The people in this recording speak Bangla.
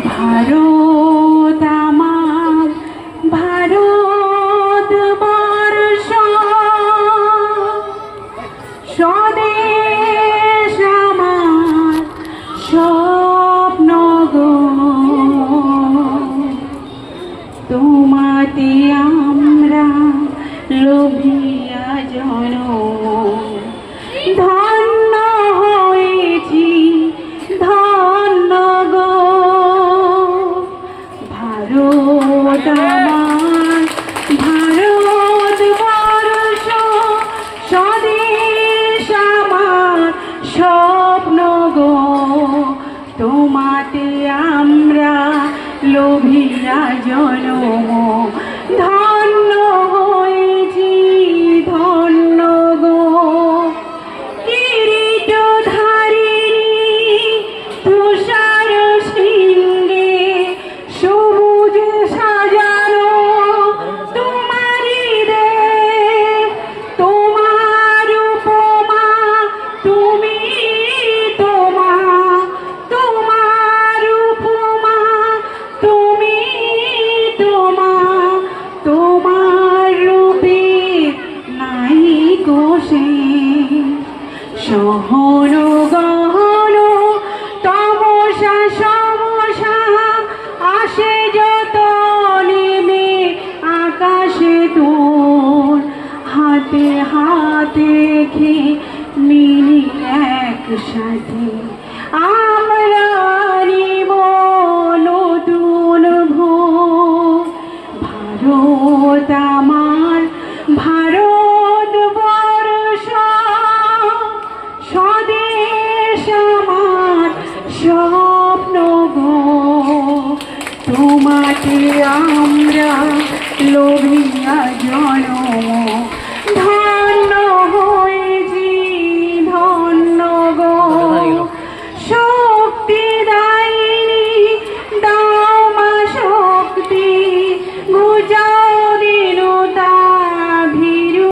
ভারত আমার ভারতবর্ষ স্বদেশ আমার স্বপ্ন গো তোমাতে আমরা লোভিয়া জনম ধন্য হয়েছি ধন্য গো ভারত আমার ভারতবর্ষ স্বদেশ আমার স্বপ্ন গো তোমাতে আমরা লোভিয়া জনম ধন্য হয়েছি ধন্য গো কিরীটধারিণী তুষার শৃঙ্গে সবুজ সাজানো তোমারি দেশ তোমার উপমা তুমি তোমার উপমা তুমি তোমার রূপে নাই কোষে সহন গহন তমসা সমসা আসে যত নেমে আকাশে তোর হাতে হাতে রেখে মিলি একসাথে আমরা নিব নতুন ভোর ভারত আমার ভারতবর্ষ স্বদেশ আমার স্বপ্ন গো তোমাকে আমরা লোভিয়া জনম